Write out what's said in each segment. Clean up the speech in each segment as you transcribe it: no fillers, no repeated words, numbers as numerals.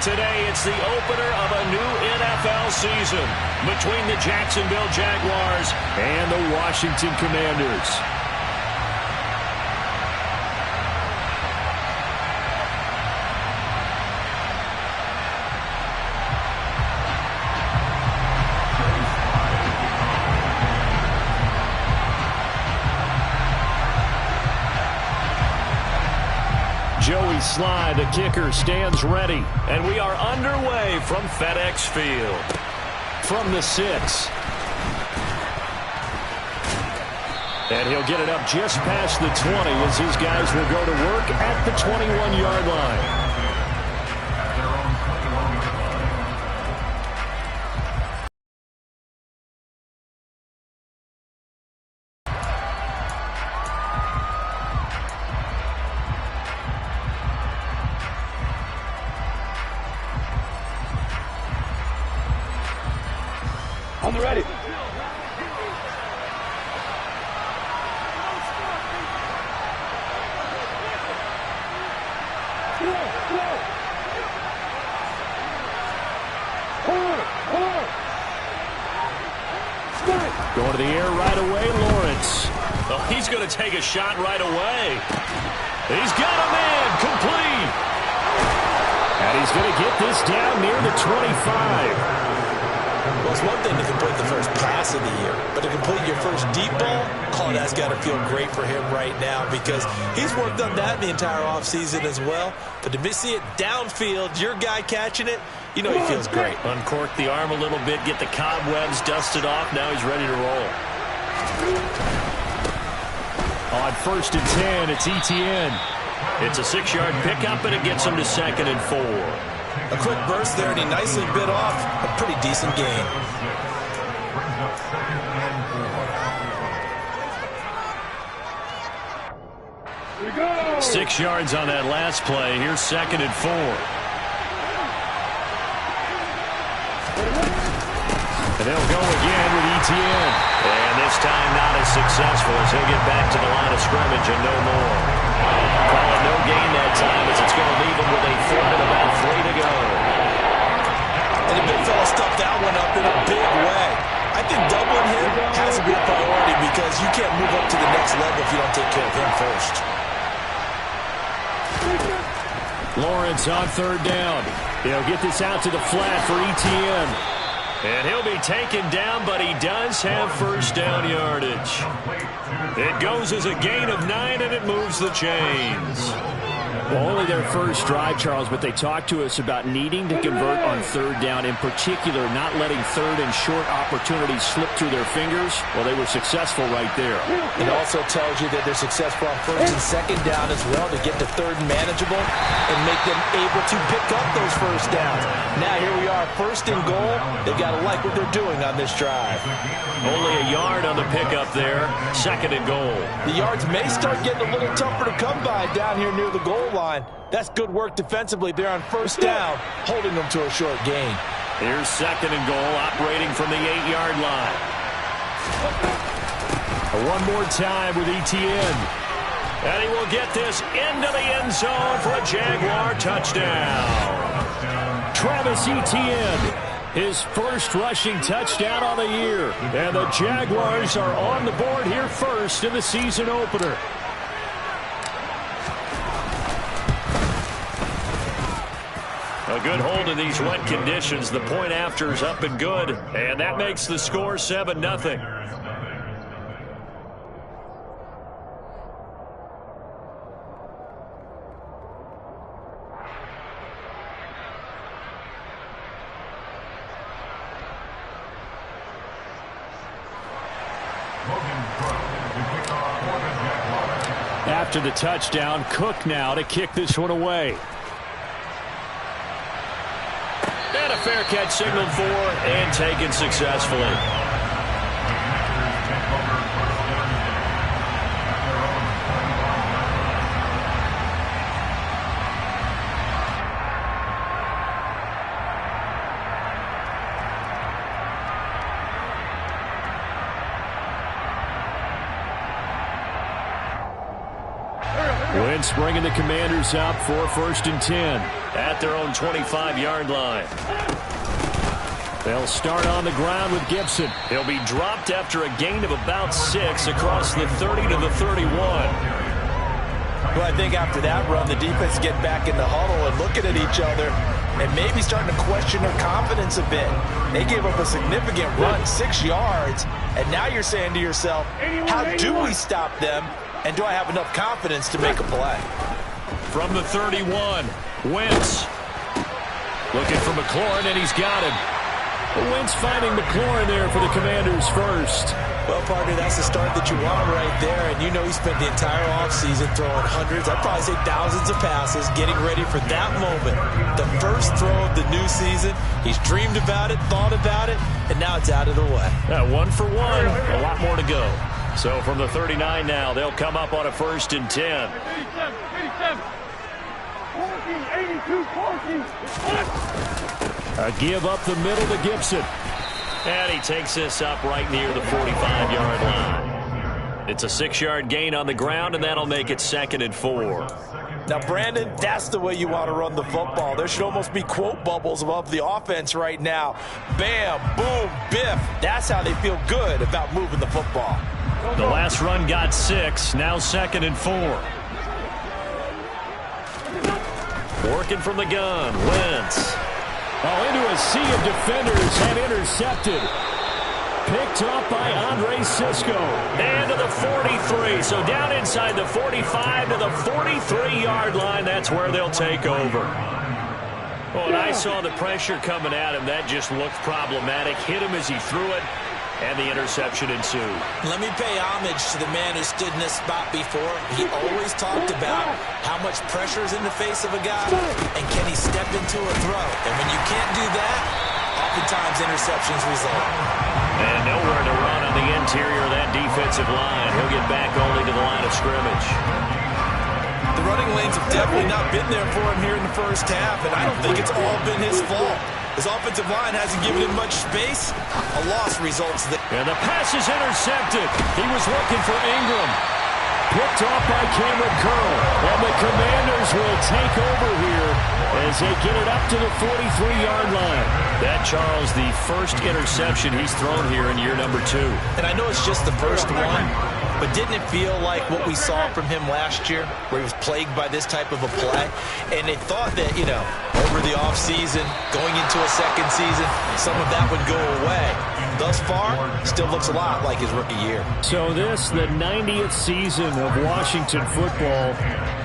Today, it's the opener of a new NFL season between the Jacksonville Jaguars and the Washington Commanders. Joey Sly, the kicker, stands ready, and we are underway from FedEx Field. From the 6. And he'll get it up just past the 20 as his guys will go to work at the 21-yard line. On the ready. Going to the air right away, Lawrence. Oh, he's going to take a shot right away. He's got a man complete. And he's going to get this down near the 25. Well, it's one thing to complete the first pass of the year, but to complete your first deep ball, oh, that's got to feel great for him right now because he's worked on that the entire offseason as well. But to see it downfield, your guy catching it, you know he feels great. Uncork the arm a little bit, get the cobwebs dusted off. Now he's ready to roll. On 1st and 10, it's ETN. It's a 6-yard pickup, and it gets him to 2nd and 4. A quick burst there, and he nicely bit off a pretty decent gain. 6 yards on that last play. Here's 2nd and 4. And they'll go again with ETN. And this time not as successful as he'll get back to the line of scrimmage and no more. Calling no gain that time as it's going to leave him with a 4th and about 3 to go. And the big fella stuffed that one up in a big way. I think doubling him has to be a priority because you can't move up to the next level if you don't take care of him first. Lawrence on 3rd down. He'll get this out to the flat for ETN. And he'll be taken down, but he does have 1st down yardage. It goes as a gain of 9, and it moves the chains. Well, only their first drive, Charles, but they talked to us about needing to convert on 3rd down, in particular not letting 3rd and short opportunities slip through their fingers. Well, they were successful right there. It also tells you that they're successful on 1st and 2nd down as well to get to 3rd and manageable and make them able to pick up those 1st downs. Now here we are, 1st and goal. They've got to like what they're doing on this drive. Only a yard on the pickup there. 2nd and goal. The yards may start getting a little tougher to come by down here near the goal line. That's good work defensively there on 1st down, holding them to a short gain. Here's 2nd and goal, operating from the 8-yard line. One more time with ETN. And he will get this into the end zone for a Jaguar touchdown. Travis Etienne, his first rushing touchdown on the year. And the Jaguars are on the board here first in the season opener. A good hold in these wet conditions. The point after is up and good. And that makes the score 7-0. After the touchdown, Cook now to kick this one away. And a fair catch signaled for and taken successfully. Wentz bringing the Commanders up for 1st and 10 at their own 25-yard line. They'll start on the ground with Gibson. He'll be dropped after a gain of about 6 across the 30 to the 31. Well, I think after that run, the defense get back in the huddle and looking at each other and maybe starting to question their confidence a bit. They gave up a significant run, 6 yards, and now you're saying to yourself, how do we stop them, and do I have enough confidence to make a play? From the 31, Wentz looking for McLaurin, and he's got him. Wentz finding McLaurin there for the Commanders first. Well, partner, that's the start that you want right there. And you know he spent the entire offseason throwing hundreds, I'd probably say thousands of passes, getting ready for that moment. The first throw of the new season. He's dreamed about it, thought about it, and now it's out of the way. 1 for 1, a lot more to go. So from the 39 now, they'll come up on a 1st and 10. 82, a give up the middle to Gibson. And he takes this up right near the 45-yard line. It's a 6-yard gain on the ground, and that'll make it 2nd and 4. Now, Brandon, that's the way you want to run the football. There should almost be quote bubbles above the offense right now. Bam, boom, biff. That's how they feel good about moving the football. The last run got 6, now 2nd and 4. Working from the gun, Wentz. Into a sea of defenders and intercepted. Picked up by Andre Sisco. And to the 43. So down inside the 45 to the 43-yard line. That's where they'll take over. Oh, and I saw the pressure coming at him. That just looked problematic. Hit him as he threw it. And the interception ensued. Let me pay homage to the man who stood in this spot before. He always talked about how much pressure is in the face of a guy and can he step into a throw. And when you can't do that, oftentimes interceptions result. And nowhere to run on the interior of that defensive line. He'll get back only to the line of scrimmage. The running lanes have definitely not been there for him here in the first half, and I don't think it's all been his fault. His offensive line hasn't given him much space. A loss results there. And the pass is intercepted. He was looking for Ingram. Picked off by Cameron Curl. And the Commanders will take over here as they get it up to the 43-yard line. That, Charles, the first interception he's thrown here in year number 2. And I know it's just the first one, but didn't it feel like what we saw from him last year, where he was plagued by this type of a play? And they thought that, over the offseason, going into a second season, some of that would go away. Thus far, still looks a lot like his rookie year. So this, the 90th season of Washington football.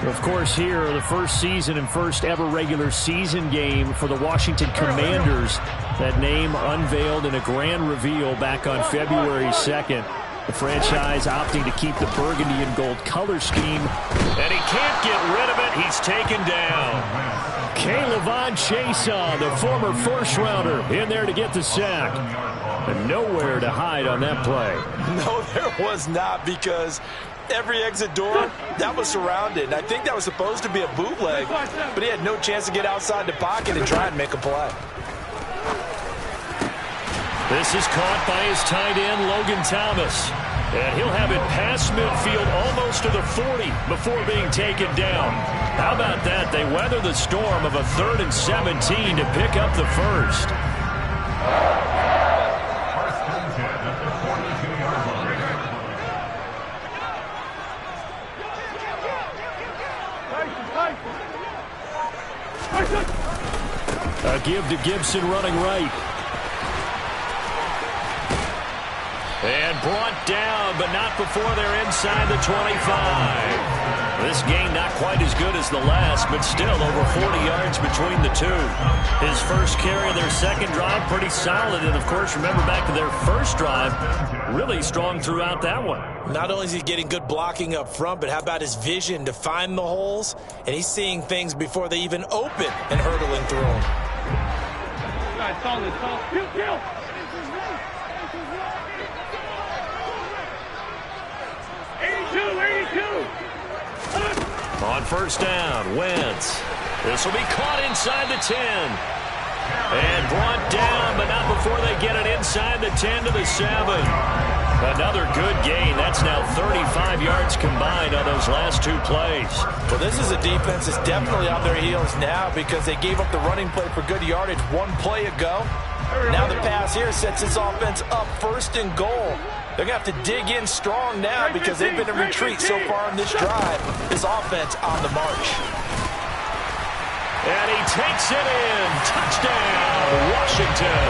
Of course, here, the first season and first ever regular season game for the Washington Commanders. That name unveiled in a grand reveal back on February 2nd. The franchise opting to keep the burgundy and gold color scheme. And he can't get rid of it. He's taken down. K'Lavon Chaisson, the former first-rounder, in there to get the sack. And nowhere to hide on that play. No, there was not, because every exit door, that was surrounded. I think that was supposed to be a bootleg, but he had no chance to get outside the pocket and try and make a play. This is caught by his tight end, Logan Thomas. And he'll have it past midfield almost to the 40 before being taken down. How about that? They weather the storm of a 3rd and 17 to pick up the first. A give to Gibson running right. And brought down, but not before they're inside the 25. This game not quite as good as the last, but still over 40 yards between the two. His first carry of their second drive, pretty solid. And, of course, remember back to their first drive, really strong throughout that one. Not only is he getting good blocking up front, but how about his vision to find the holes? And he's seeing things before they even open and hurdling through them. Kill. On first down, Wentz. This will be caught inside the 10. And brought down, but not before they get it inside the 10 to the 7. Another good gain. That's now 35 yards combined on those last two plays. Well, this is a defense that's definitely on their heels now because they gave up the running play for good yardage one play ago. Now the pass here sets this offense up 1st and goal. They're going to have to dig in strong now because they've been in retreat so far on this drive. This offense on the march. And he takes it in. Touchdown, Washington.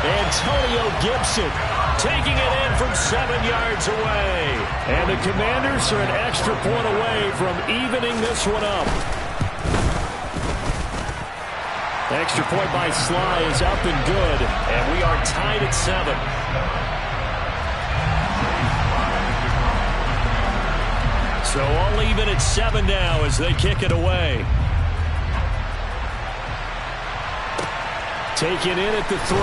Antonio Gibson taking it in from 7 yards away. And the Commanders are an extra point away from evening this one up. Extra point by Sly is up and good. And we are tied at 7. So all even at 7 now as they kick it away. Taken in at the 3.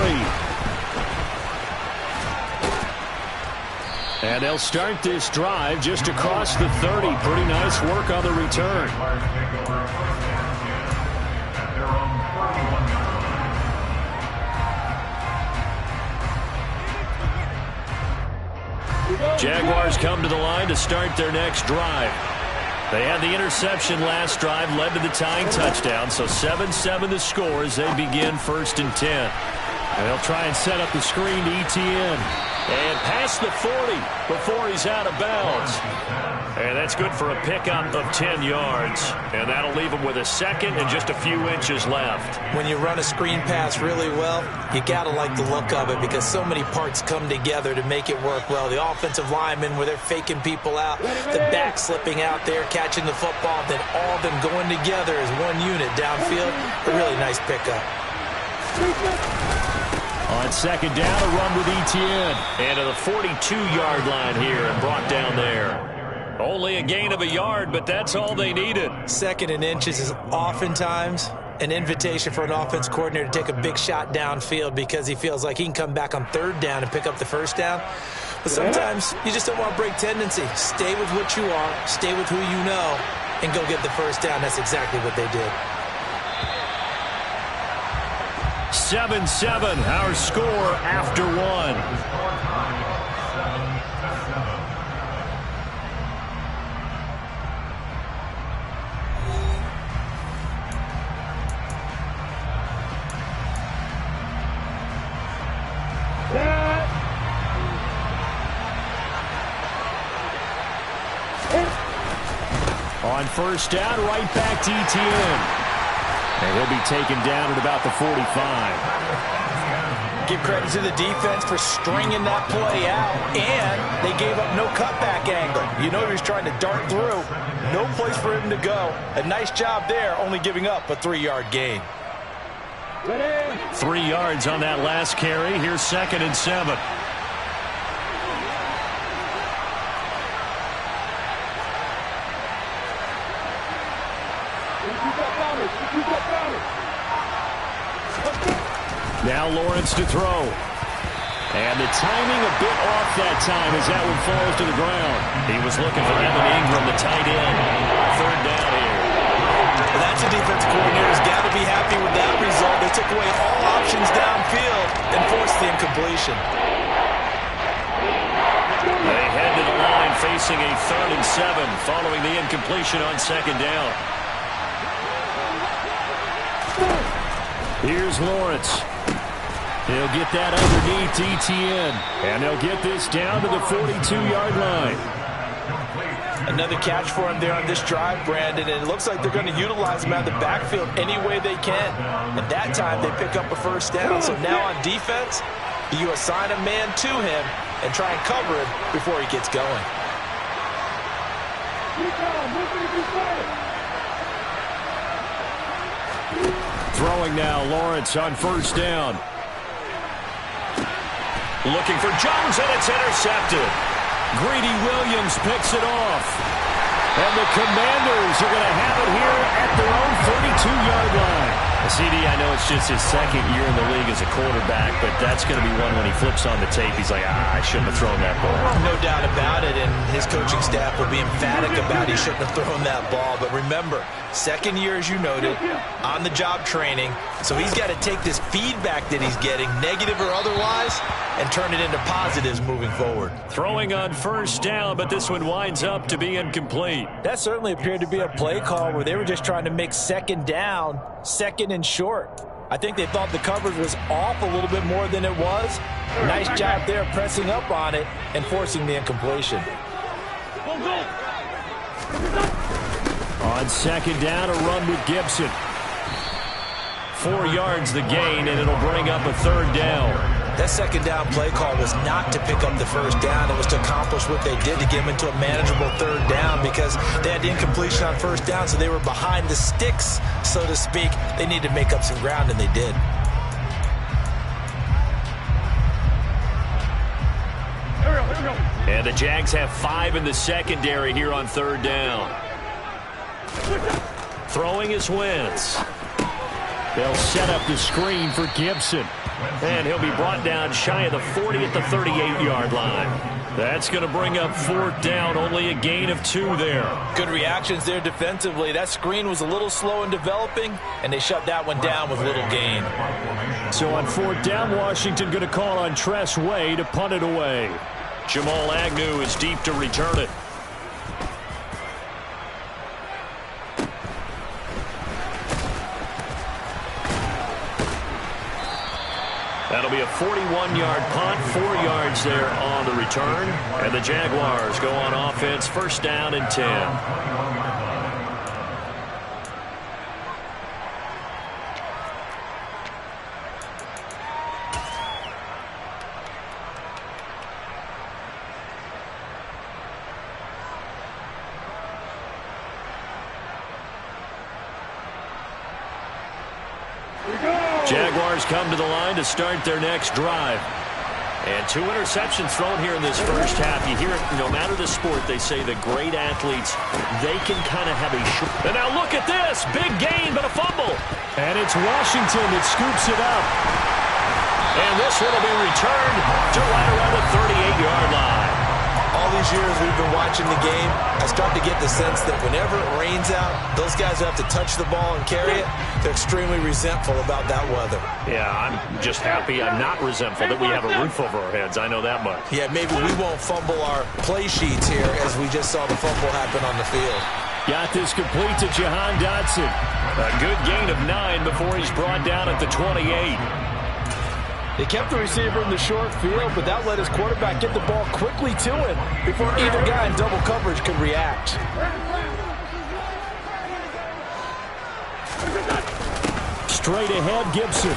And they'll start this drive just across the 30. Pretty nice work on the return. Jaguars come to the line to start their next drive. They had the interception last drive, led to the tying touchdown. So 7-7 the score as they begin 1st and 10. And they'll try and set up the screen to ETN. And past the 40 before he's out of bounds. And that's good for a pickup of 10 yards. And that'll leave him with a second and just a few inches left. When you run a screen pass really well, you got to like the look of it because so many parts come together to make it work well. The offensive linemen where they're faking people out, the back slipping out there, catching the football, then all of them going together as one unit downfield. A really nice pickup. On 2nd down, a run with ETN. And to the 42-yard line here and brought down there. Only a gain of a yard, but that's all they needed. 2nd and inches is oftentimes an invitation for an offense coordinator to take a big shot downfield because he feels like he can come back on 3rd down and pick up the 1st down. But sometimes you just don't want to break tendency. Stay with what you are, stay with who you know, and go get the 1st down. That's exactly what they did. 7-7, our score after 1. On 1st down, right back to ETN. And he'll be taken down at about the 45. Give credit to the defense for stringing that play out, and they gave up no cutback angle. You know he was trying to dart through. No place for him to go. A nice job there, only giving up a 3-yard gain. 3 yards on that last carry. Here's 2nd and 7. Now Lawrence to throw. And the timing a bit off that time as that one falls to the ground. He was looking for Evan Ingram, the tight end. 3rd down here. Well, that's a defense coordinator's got to be happy with that result. They took away all options downfield and forced the incompletion. They head to the line facing a 3rd and 7 following the incompletion on 2nd down. Here's Lawrence. He'll get that underneath ETN. And they'll get this down to the 42-yard line. Another catch for him there on this drive, Brandon, and it looks like they're going to utilize him out of the backfield any way they can. And that time they pick up a 1st down. So now on defense, you assign a man to him and try and cover him before he gets going. Throwing now, Lawrence on 1st down. Looking for Jones, and it's intercepted. Greedy Williams picks it off. And the Commanders are going to have it here at their own 32-yard line. CD, I know it's just his second year in the league as a quarterback, but that's going to be one when he flips on the tape. He's like, I shouldn't have thrown that ball. No doubt about it, and his coaching staff will be emphatic about he shouldn't have thrown that ball. But remember, second year, as you noted, on-the-job training. So he's got to take this feedback that he's getting, negative or otherwise, and turn it into positives moving forward. Throwing on first down, but this one winds up to be incomplete. That certainly appeared to be a play call where they were just trying to make second down, second and short. I think they thought the coverage was off a little bit more than it was. Nice job there pressing up on it and forcing the incompletion. On second down, a run with Gibson. 4 yards the gain, and it'll bring up a third down. That second down play call was not to pick up the first down. It was to accomplish what they did to get them into a manageable third down because they had the incompletion on first down, so they were behind the sticks, so to speak. They needed to make up some ground, and they did. And the Jags have 5 in the secondary here on third down. Throwing is Wentz. They'll set up the screen for Gibson. And he'll be brought down shy of the 40 at the 38-yard line. That's going to bring up fourth down, only a gain of 2 there. Good reactions there defensively. That screen was a little slow in developing, and they shut that one down with little gain. So on fourth down, Washington going to call on Tress Way to punt it away. Jamal Agnew is deep to return it. That'll be a 41-yard punt, 4 yards there on the return. And the Jaguars go on offense, first down and 10. Jaguars come to the line to start their next drive. And 2 interceptions thrown here in this first half. You hear it, no matter the sport, they say the great athletes, they can kind of have a short. And now look at this. Big gain, but a fumble. And it's Washington that scoops it up. And this one will be returned to right around the 38-yard line. All these years we've been watching the game, I start to get the sense that whenever it rains out, those guys who have to touch the ball and carry it, they're extremely resentful about that weather. Yeah, I'm just happy I'm not resentful that we have a roof over our heads. I know that much. Yeah, maybe we won't fumble our play sheets here as we just saw the fumble happen on the field. Got this complete to Jahan Dotson. A good gain of 9 before he's brought down at the 28. They kept the receiver in the short field, but that let his quarterback get the ball quickly to him before either guy in double coverage could react. Straight ahead, Gibson.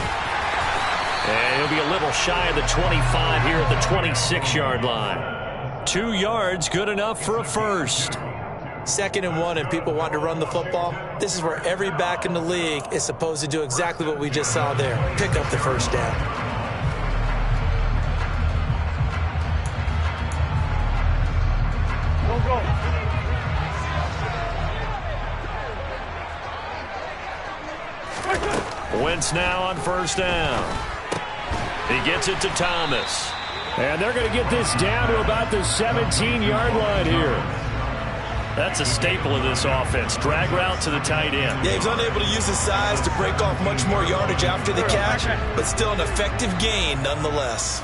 And he'll be a little shy of the 25 here at the 26-yard line. 2 yards, good enough for a first. 2nd and 1, and people want to run the football. This is where every back in the league is supposed to do exactly what we just saw there. Pick up the first down. Wentz now on first down. He gets it to Thomas. And they're going to get this down to about the 17-yard line here. That's a staple of this offense. Drag route to the tight end. Yeah, he's unable to use his size to break off much more yardage after the catch, but still an effective gain nonetheless.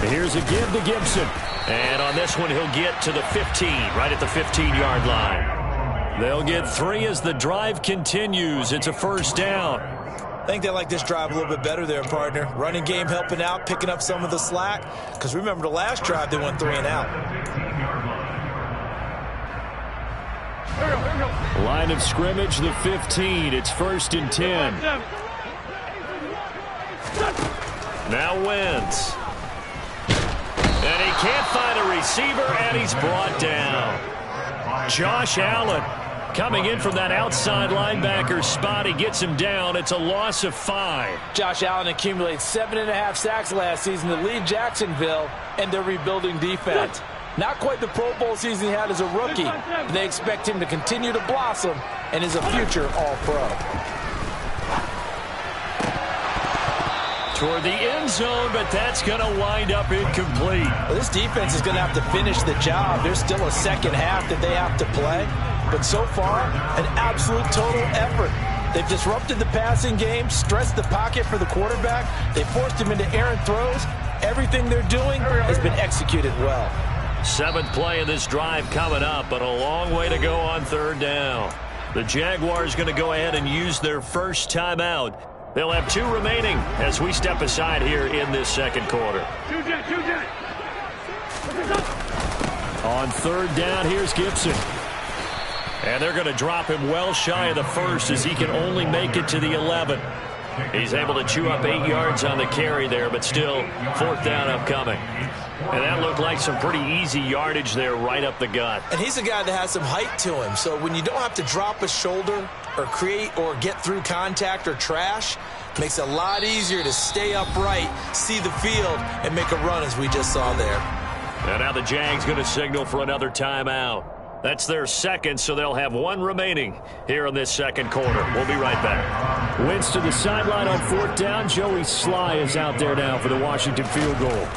Here's a give to Gibson. And on this one, he'll get to the 15, right at the 15-yard line. They'll get 3 as the drive continues. It's a first down. I think they like this drive a little bit better there, partner. Running game helping out, picking up some of the slack. Because remember the last drive, they went 3 and out. Line of scrimmage, the 15. It's 1st and 10. Now Wentz. And he can't find a receiver, and he's brought down. Josh Allen coming in from that outside linebacker spot. He gets him down. It's a loss of 5. Josh Allen accumulates 7.5 sacks last season to lead Jacksonville and their rebuilding defense. Not quite the Pro Bowl season he had as a rookie, but they expect him to continue to blossom and is a future All-Pro. Toward the end zone, but that's going to wind up incomplete. Well, this defense is going to have to finish the job. There's still a second half that they have to play. But so far, an absolute total effort. They've disrupted the passing game, stressed the pocket for the quarterback. They forced him into errant throws. Everything they're doing has been executed well. 7th play of this drive coming up, but a long way to go on 3rd down. The Jaguars going to go ahead and use their first timeout. They'll have 2 remaining as we step aside here in this 2nd quarter. On 3rd down, here's Gibson. And they're going to drop him well shy of the first as he can only make it to the 11. He's able to chew up 8 yards on the carry there, but still 4th down upcoming. And that looked like some pretty easy yardage there right up the gut. And he's a guy that has some height to him, so when you don't have to drop a shoulder or create or get through contact or trash, it makes it a lot easier to stay upright, see the field, and make a run as we just saw there. And now the Jags going to signal for another timeout. That's their 2nd, so they'll have 1 remaining here in this 2nd quarter. We'll be right back. Wentz to the sideline on 4th down. Joey Sly is out there now for the Washington field goal.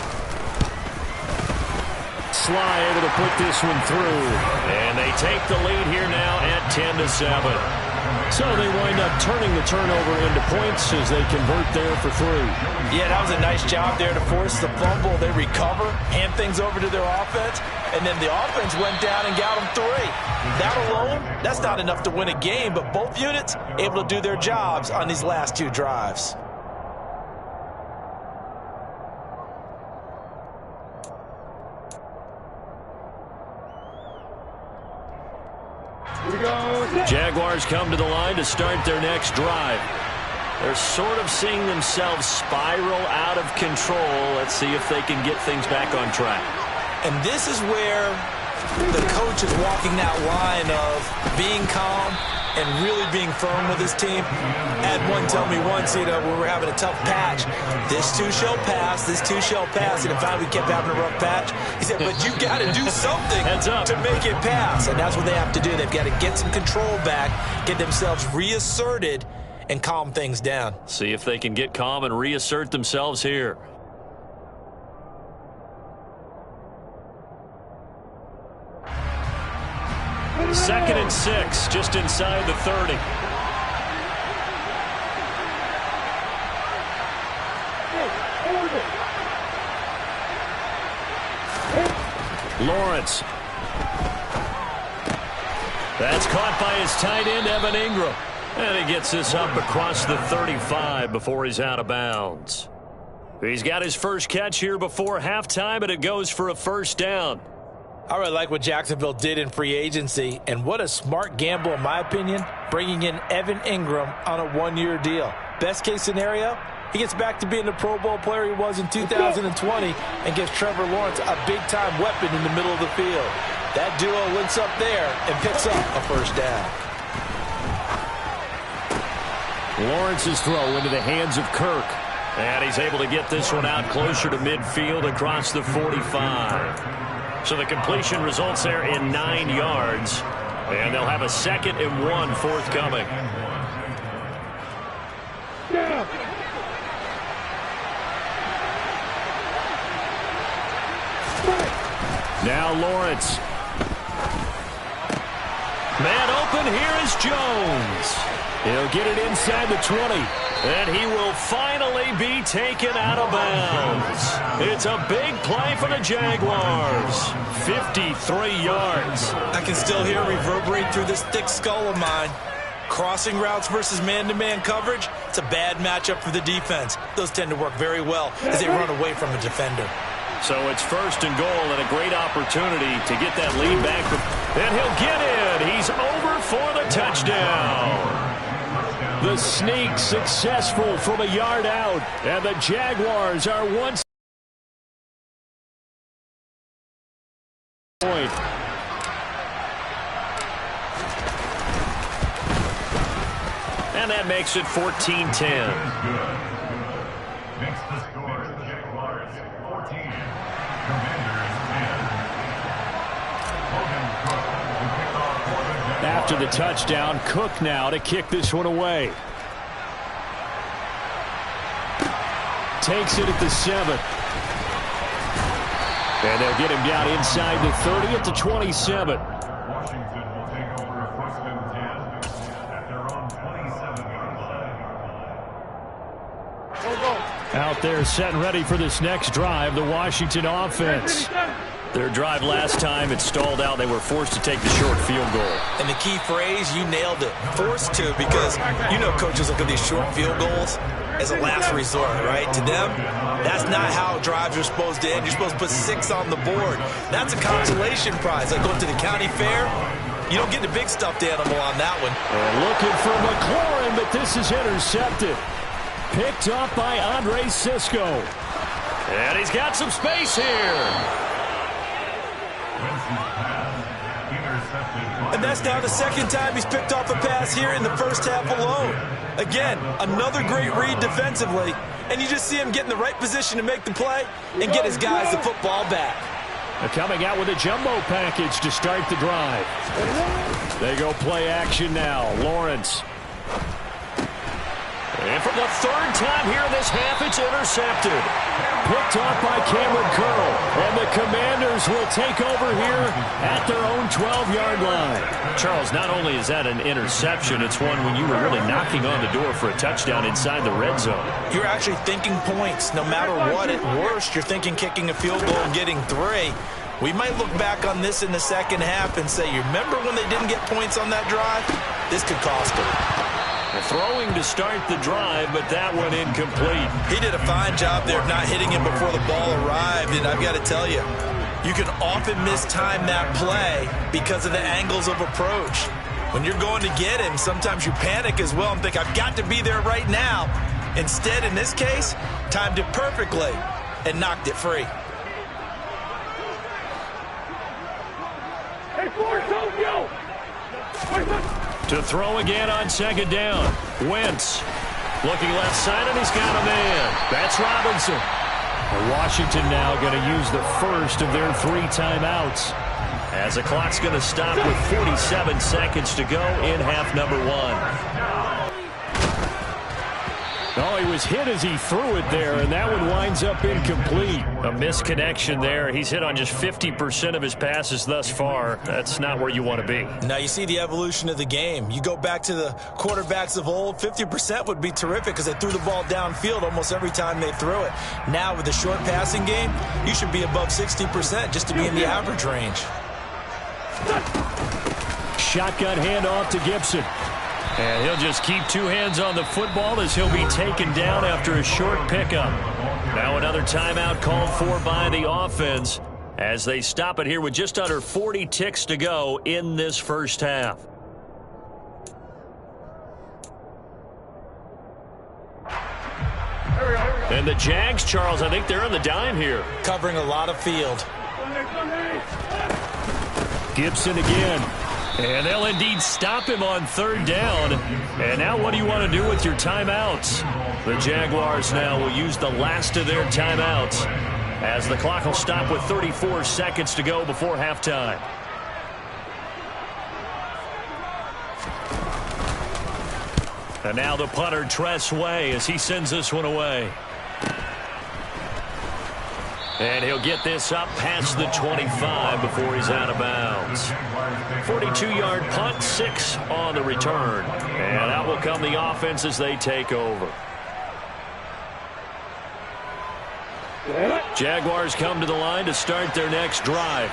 Sly able to put this one through. And they take the lead here now at 10-7. So they wind up turning the turnover into points as they convert there for 3. Yeah, that was a nice job there to force the fumble. They recover, hand things over to their offense, and then the offense went down and got them 3. That alone, that's not enough to win a game, but both units able to do their jobs on these last 2 drives. Jaguars come to the line to start their next drive. They're sort of seeing themselves spiral out of control. Let's see if they can get things back on track. And this is where the coach is walking that line of being calm and really being firm with his team. Had one tell me once, when we were having a tough patch, this too shall pass, this too shall pass, and in fact we kept having a rough patch. He said, but you got to do something to make it pass, and that's what they have to do. They've got to get some control back, get themselves reasserted, and calm things down. See if they can get calm and reassert themselves here. Second and 6, just inside the 30. Lawrence. That's caught by his tight end, Evan Ingram. And he gets this up across the 35 before he's out of bounds. He's got his first catch here before halftime, and it goes for a 1st down. I really like what Jacksonville did in free agency, and what a smart gamble, in my opinion, bringing in Evan Ingram on a 1-year deal. Best case scenario, he gets back to being the Pro Bowl player he was in 2020 and gives Trevor Lawrence a big-time weapon in the middle of the field. That duo links up there and picks up a 1st down. Lawrence's throw into the hands of Kirk. And he's able to get this one out closer to midfield across the 45. So the completion results there in 9 yards. And they'll have a 2nd and 1 forthcoming. Now Lawrence. Man open, here is Jones. He'll get it inside the 20. And he will finally be taken out of bounds. It's a big play for the Jaguars. 53 yards. I can still hear it reverberate through this thick skull of mine. Crossing routes versus man-to-man coverage, it's a bad matchup for the defense. Those tend to work very well as they run away from a defender. So it's 1st and goal and a great opportunity to get that lead back. And he'll get in. He's over for the touchdown. The sneak successful from a yard out. And the Jaguars are once point. And that makes it 14-10. after the touchdown. Cook now to kick this one away. Takes it at the 7. And they'll get him down inside the 30 at the 27. Washington will take over first and 10 at their own 27-yard line. Out there set and ready for this next drive, the Washington offense. Their drive last time, it stalled out. They were forced to take the short field goal. And the key phrase, you nailed it. Forced to, because you know coaches look at these short field goals as a last resort, right? To them, that's not how drives are supposed to end. You're supposed to put 6 on the board. That's a consolation prize. Like going to the county fair, you don't get the big stuffed animal on that one. And looking for McLaurin, but this is intercepted. Picked up by Andre Sisco. And he's got some space here. And that's now the second time he's picked off a pass here in the first half alone. Again, another great read defensively, and you just see him get in the right position to make the play and get his guys the football back. They're coming out with a jumbo package to start the drive. They go play action now. Lawrence. And for the third time here in this half, it's intercepted. Picked off by Cameron Curl. And the Commanders will take over here at their own 12-yard line. Charles, not only is that an interception, it's one when you were really knocking on the door for a touchdown inside the red zone. You're actually thinking points. No matter what, at worst, you're thinking kicking a field goal and getting 3. We might look back on this in the second half and say, you remember when they didn't get points on that drive? This could cost them. Throwing to start the drive, but that one incomplete. He did a fine job there of not hitting him before the ball arrived, and I've got to tell you, you can often mistime that play because of the angles of approach. When you're going to get him, sometimes you panic as well and think, I've got to be there right now. Instead, in this case, timed it perfectly and knocked it free. Hey, Forrest, don't go! To throw again on second down. Wentz looking left side, and he's got a man. That's Robinson. Washington now going to use the first of their 3 timeouts, as the clock's going to stop with 47 seconds to go in half number 1. Oh, he was hit as he threw it there, and that one winds up incomplete. A misconnection there. He's hit on just 50% of his passes thus far. That's not where you want to be. Now you see the evolution of the game. You go back to the quarterbacks of old, 50% would be terrific because they threw the ball downfield almost every time they threw it. Now with the short passing game, you should be above 60% just to be in the average range. Shotgun handoff to Gibson. And he'll just keep 2 hands on the football as he'll be taken down after a short pickup. Now another timeout called for by the offense as they stop it here with just under 40 ticks to go in this first half. And the Jags, Charles, I think they're on the dime here. Covering a lot of field. Gibson again. And they'll indeed stop him on 3rd down. And now what do you want to do with your timeouts? The Jaguars now will use the last of their timeouts as the clock will stop with 34 seconds to go before halftime. And now the punter, Tress Way, as he sends this one away. And he'll get this up past the 25 before he's out of bounds. 42-yard punt, 6 on the return. And out will come the offense as they take over. Jaguars come to the line to start their next drive.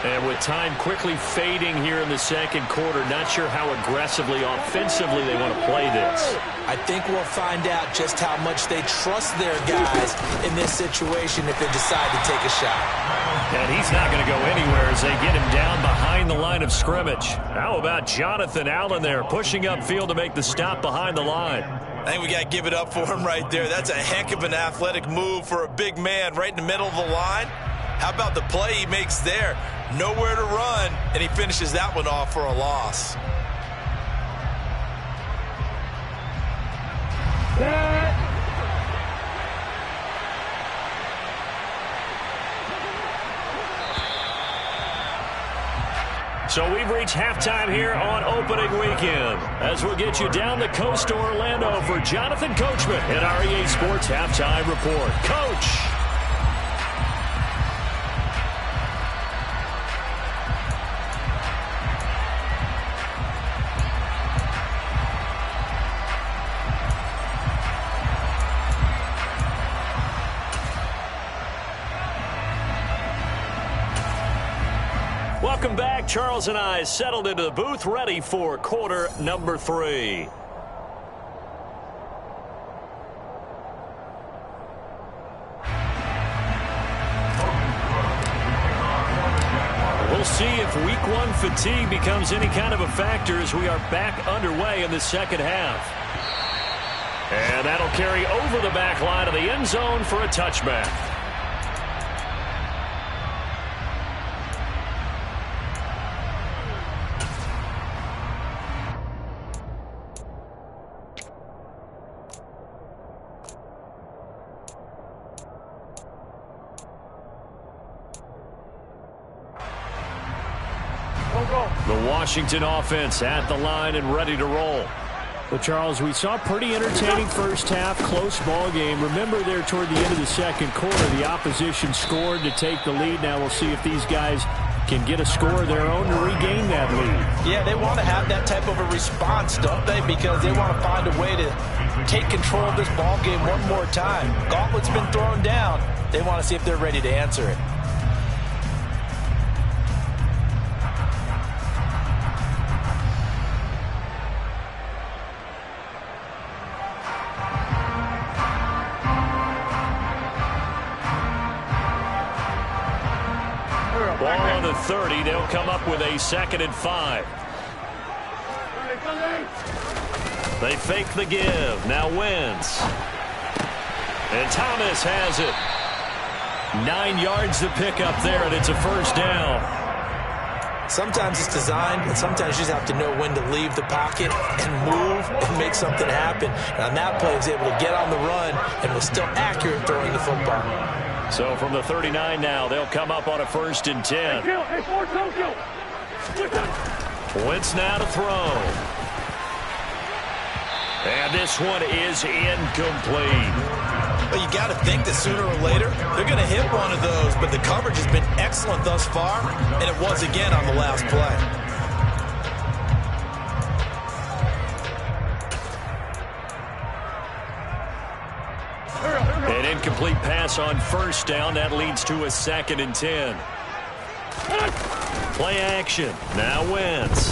And with time quickly fading here in the second quarter, not sure how aggressively, offensively they want to play this. I think we'll find out just how much they trust their guys in this situation if they decide to take a shot. And he's not going to go anywhere as they get him down behind the line of scrimmage. How about Jonathan Allen there pushing upfield to make the stop behind the line? I think we got to give it up for him right there. That's a heck of an athletic move for a big man right in the middle of the line. How about the play he makes there? Nowhere to run, and he finishes that one off for a loss. So we've reached halftime here on opening weekend as we'll get you down the coast to Orlando for Jonathan Coachman in our EA Sports Halftime Report. Coach! Welcome back. Charles and I settled into the booth, ready for quarter number 3. We'll see if week 1 fatigue becomes any kind of a factor as we are back underway in the second half. And that'll carry over the back line of the end zone for a touchback. The Washington offense at the line and ready to roll. Well, Charles, we saw a pretty entertaining first half, close ball game. Remember there toward the end of the second quarter, the opposition scored to take the lead. Now we'll see if these guys can get a score of their own to regain that lead. Yeah, they want to have that type of a response, don't they? Because they want to find a way to take control of this ball game one more time. Gauntlet's been thrown down. They want to see if they're ready to answer it. Ball on the 30. They'll come up with a 2nd and 5. They fake the give. Now Wentz. And Thomas has it. 9 yards to pick up there, and it's a first down. Sometimes it's designed, and sometimes you just have to know when to leave the pocket and move and make something happen. And on that play, he was able to get on the run and was still accurate throwing the football. So from the 39 now, they'll come up on a 1st and 10. Wentz now to throw. And this one is incomplete. Well, you got to think that sooner or later, they're going to hit one of those, but the coverage has been excellent thus far, and it was again on the last play. An incomplete pass on 1st down. That leads to a 2nd and 10. Play action. Now Wentz.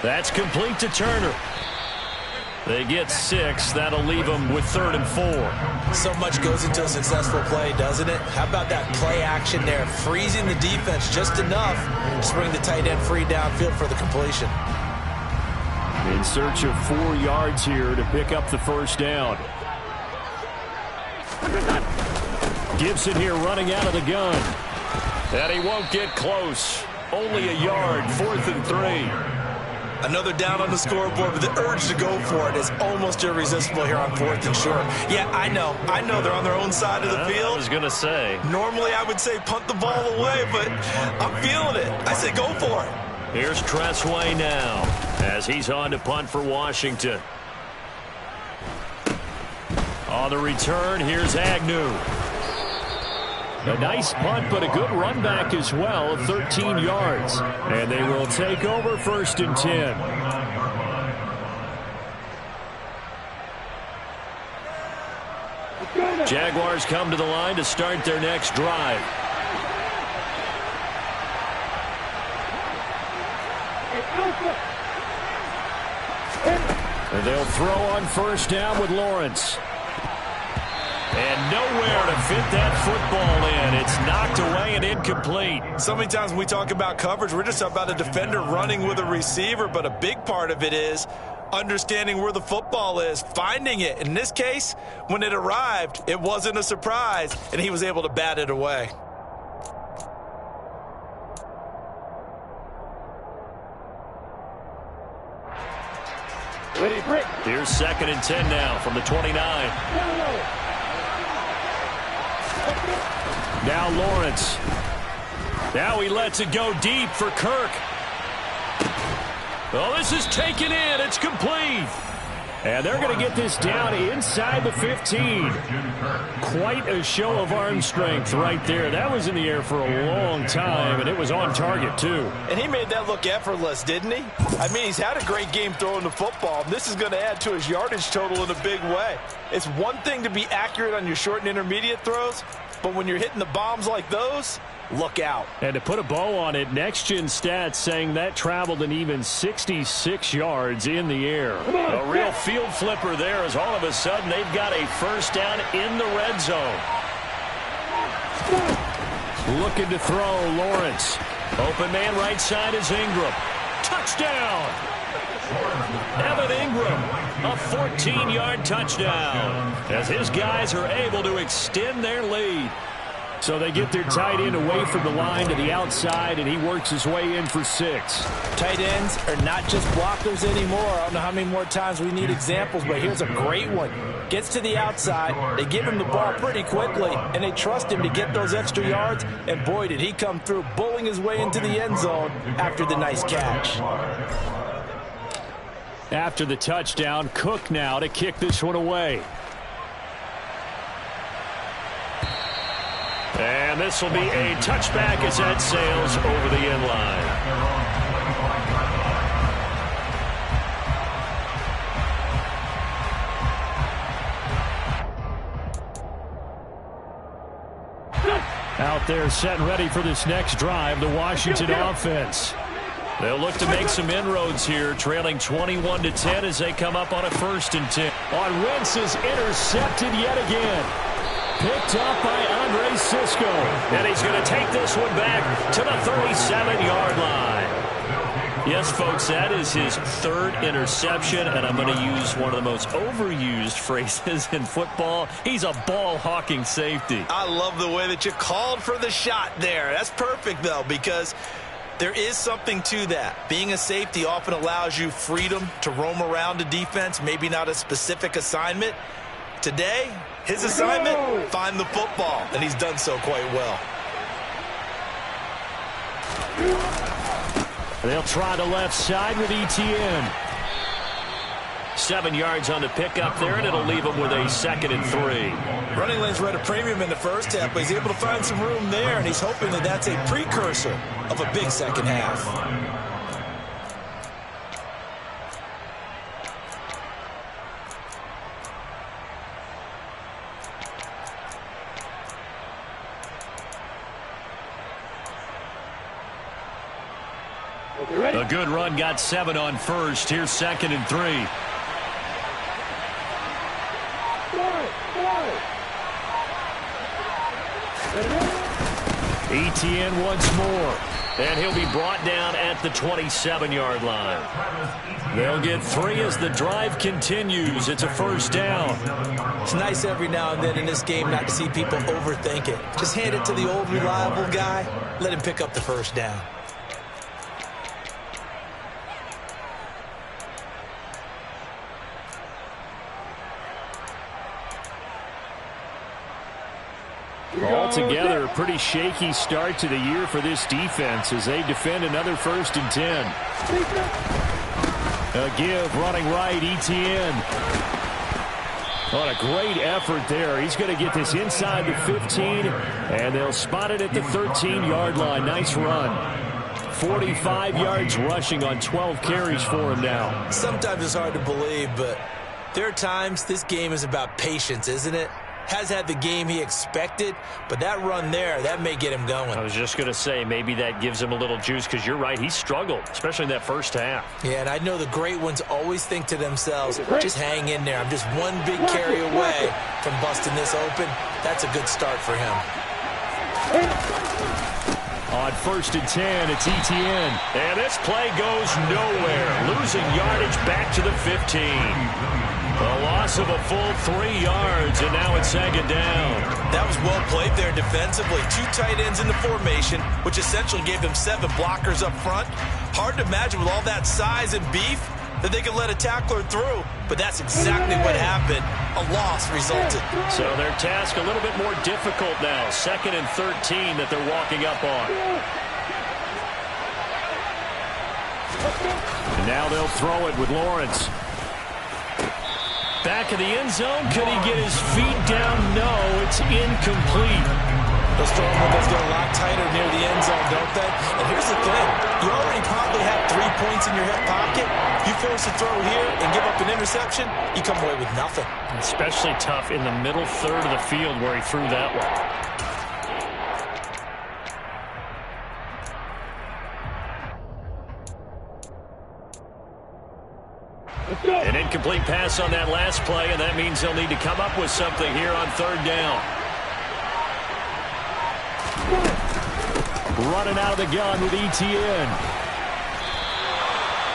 That's complete to Turner. They get 6. That'll leave them with 3rd and 4. So much goes into a successful play, doesn't it? How about that play action there? Freezing the defense just enough to bring the tight end free downfield for the completion. In search of 4 yards here to pick up the 1st down. Gibson here running out of the gun. And he won't get close. Only a yard, 4th and 3. Another down on the scoreboard, but the urge to go for it is almost irresistible here on 4th and short. Yeah, I know they're on their own side of the field. I was going to say. Normally I would say punt the ball away, but I'm feeling it. I say go for it. Here's Tressway now as he's on to punt for Washington. On the return, here's Agnew. A nice punt, but a good run back as well, 13 yards. And they will take over 1st and 10. Jaguars come to the line to start their next drive. And they'll throw on 1st down with Lawrence. And nowhere to fit that football in. It's knocked away and incomplete. So many times when we talk about coverage, we're just about a defender running with a receiver, but a big part of it is understanding where the football is, finding it. In this case, when it arrived, it wasn't a surprise, and he was able to bat it away. Here's 2nd and 10 now from the 29. Now Lawrence. Now he lets it go deep for Kirk. Oh, this is taken in. It's complete. And they're going to get this down inside the 15. Quite a show of arm strength right there. That was in the air for a long time, and it was on target, too. And he made that look effortless, didn't he? I mean, he's had a great game throwing the football. This is going to add to his yardage total in a big way. It's one thing to be accurate on your short and intermediate throws, but when you're hitting the bombs like those, look out. And to put a bow on it, Next Gen Stats saying that traveled an even 66 yards in the air. A real field flipper there as all of a sudden they've got a first down in the red zone. Looking to throw, Lawrence. Open man right side is Ingram. Touchdown! Evan Ingram, a 14-yard touchdown as his guys are able to extend their lead. So they get their tight end away from the line to the outside, and he works his way in for 6. Tight ends are not just blockers anymore. I don't know how many more times we need examples, but here's a great one. Gets to the outside, they give him the ball pretty quickly, and they trust him to get those extra yards, and boy, did he come through, bowling his way into the end zone after the nice catch. After the touchdown, Cook now to kick this one away. And this will be a touchback as that sails over the end line. Out there set and ready for this next drive, the Washington offense. They'll look to make some inroads here, trailing 21-10 as they come up on a 1st and 10. On Wentz is intercepted yet again. Picked up by Andre Sisco. And he's going to take this one back to the 37-yard line. Yes, folks, that is his 3rd interception, and I'm going to use one of the most overused phrases in football. He's a ball-hawking safety. I love the way that you called for the shot there. That's perfect, though, because there is something to that. Being a safety often allows you freedom to roam around the defense, maybe not a specific assignment. Today, his assignment, find the football, and he's done so quite well. They'll try the left side with ETN. 7 yards on the pickup there, and it'll leave him with a 2nd and 3. Running lanes were at a premium in the first half, but he's able to find some room there, and he's hoping that that's a precursor of a big second half. A good run, got 7 on 1st. Here's 2nd and 3. ETN once more. And he'll be brought down at the 27-yard line. They'll get 3 as the drive continues. It's a 1st down. It's nice every now and then in this game not to see people overthink it. Just hand it to the old reliable guy. Let him pick up the 1st down. Altogether, a pretty shaky start to the year for this defense as they defend another 1st and 10. A give running right, ETN. What a great effort there. He's going to get this inside the 15, and they'll spot it at the 13-yard line. Nice run. 45 yards rushing on 12 carries for him now. Sometimes it's hard to believe, but there are times this game is about patience, isn't it? Has had the game he expected, but that run there, that may get him going. I was just going to say, maybe that gives him a little juice, because you're right, he struggled, especially in that first half. Yeah, and I know the great ones always think to themselves, just hang in there. I'm just one big carry away from busting this open. That's a good start for him. On 1st and 10, it's ETN. And this play goes nowhere, losing yardage back to the 15. A loss of a full 3 yards, and now it's 2nd down. That was well played there defensively. 2 tight ends in the formation, which essentially gave them 7 blockers up front. Hard to imagine with all that size and beef that they could let a tackler through, but that's exactly what happened. A loss resulted. So their task a little bit more difficult now. 2nd and 13 that they're walking up on. Now they'll throw it with Lawrence. Back of the end zone. Could he get his feet down? No, it's incomplete. Those throwing windows get a lot tighter near the end zone, don't they? And here's the thing. You already probably have 3 points in your hip pocket. You force a throw here and give up an interception, you come away with nothing. Especially tough in the middle third of the field where he threw that one. An incomplete pass on that last play, and that means they'll need to come up with something here on third down. Running out of the gun with ETN.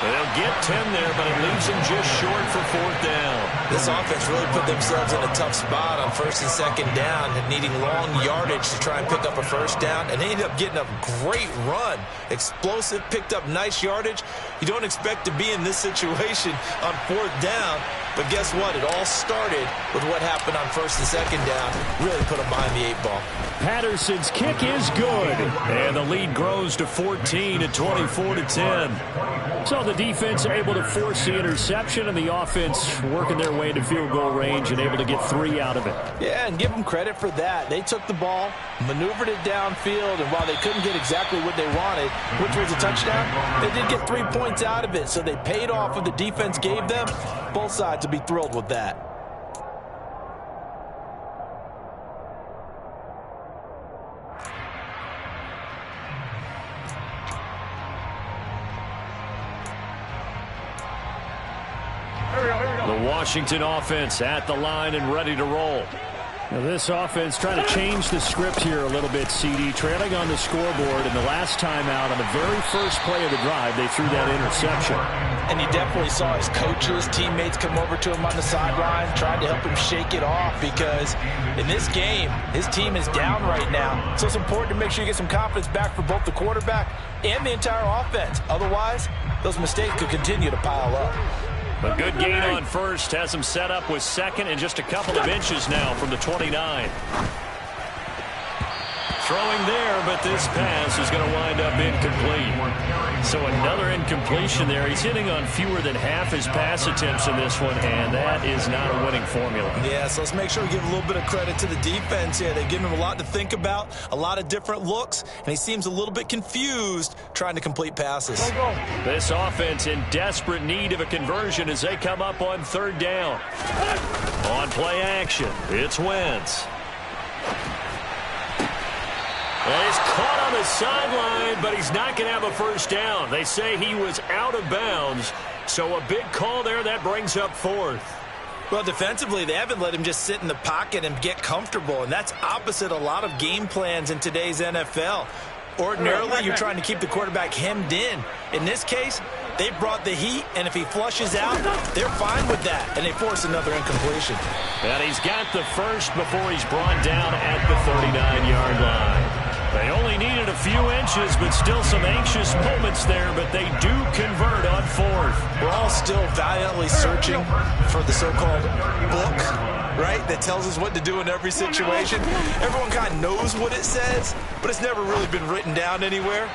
They'll get 10 there, but it leaves them just short for fourth down. This offense really put themselves in a tough spot on first and second down, needing long yardage to try and pick up a first down, and they ended up getting a great run. Explosive, picked up nice yardage. You don't expect to be in this situation on fourth down, but guess what? It all started with what happened on first and second down. Really put them behind the 8 ball. Patterson's kick is good, and the lead grows to 14 at 24-10. So the defense able to force the interception, and the offense working their way to field goal range and able to get 3 out of it. Yeah, and give them credit for that. They took the ball, maneuvered it downfield, and while they couldn't get exactly what they wanted, which was a touchdown, they did get 3 points out of it, so they paid off what the defense gave them. Both sides will be thrilled with that. The Washington offense at the line and ready to roll. Now this offense trying to change the script here a little bit, CD. Trailing on the scoreboard, and the last time out on the very first play of the drive, they threw that interception. And he definitely saw his coaches, teammates come over to him on the sideline, trying to help him shake it off, because in this game, his team is down right now. So it's important to make sure you get some confidence back for both the quarterback and the entire offense. Otherwise, those mistakes could continue to pile up. A good gain on first has him set up with second and just a couple of inches now from the 29. Throwing there, but this pass is going to wind up incomplete. So another incompletion there. He's hitting on fewer than half his pass attempts in this one, and that is not a winning formula. Yeah, so let's make sure we give a little bit of credit to the defense here. They've given him a lot to think about, a lot of different looks, and he seems a little bit confused trying to complete passes. This offense in desperate need of a conversion as they come up on third down. On play action, it's Wentz. Well, he's caught on the sideline, but he's not going to have a first down. They say he was out of bounds, so a big call there. That brings up fourth. Well, defensively, they haven't let him just sit in the pocket and get comfortable, and that's opposite a lot of game plans in today's NFL. Ordinarily, you're trying to keep the quarterback hemmed in. In this case, they brought the heat, and if he flushes out, they're fine with that, and they force another incompletion. And he's got the first before he's brought down at the 39-yard line. They only needed a few inches, but still some anxious moments there, but they do convert on fourth. We're all still valiantly searching for the so-called book, right, that tells us what to do in every situation. Everyone kind of knows what it says, but it's never really been written down anywhere.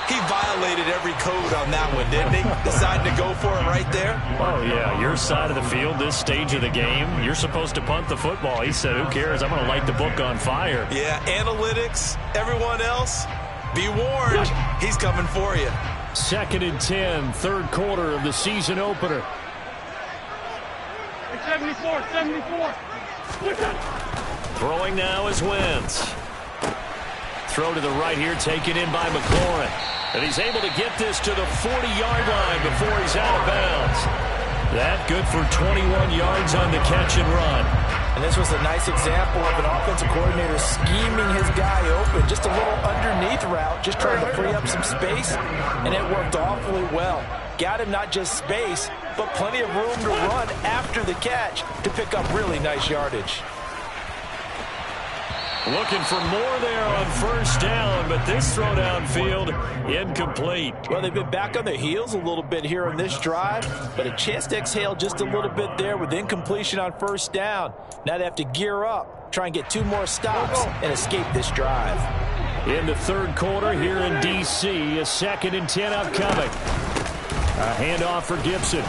He violated every code on that one, didn't he? Deciding to go for it right there. Oh, yeah, your side of the field, this stage of the game, you're supposed to punt the football. He said, who cares? I'm going to light the book on fire. Yeah, analytics, everyone else, be warned, he's coming for you. 2nd and 10, third quarter of the season opener. 74. Throwing now is Wentz. Throw to the right here, taken in by McLaurin. And he's able to get this to the 40-yard line before he's out of bounds. That good for 21 yards on the catch and run. And this was a nice example of an offensive coordinator scheming his guy open. Just a little underneath route, just trying to free up some space, and it worked awfully well. Got him not just space, but plenty of room to run after the catch to pick up really nice yardage. Looking for more there on first down, but this throw downfield incomplete. Well, they've been back on their heels a little bit here on this drive, but a chance to exhale just a little bit there with incompletion on first down. Now they have to gear up, try and get 2 more stops and escape this drive. In the third quarter here in D.C., a 2nd and 10 upcoming. A handoff for Gibson.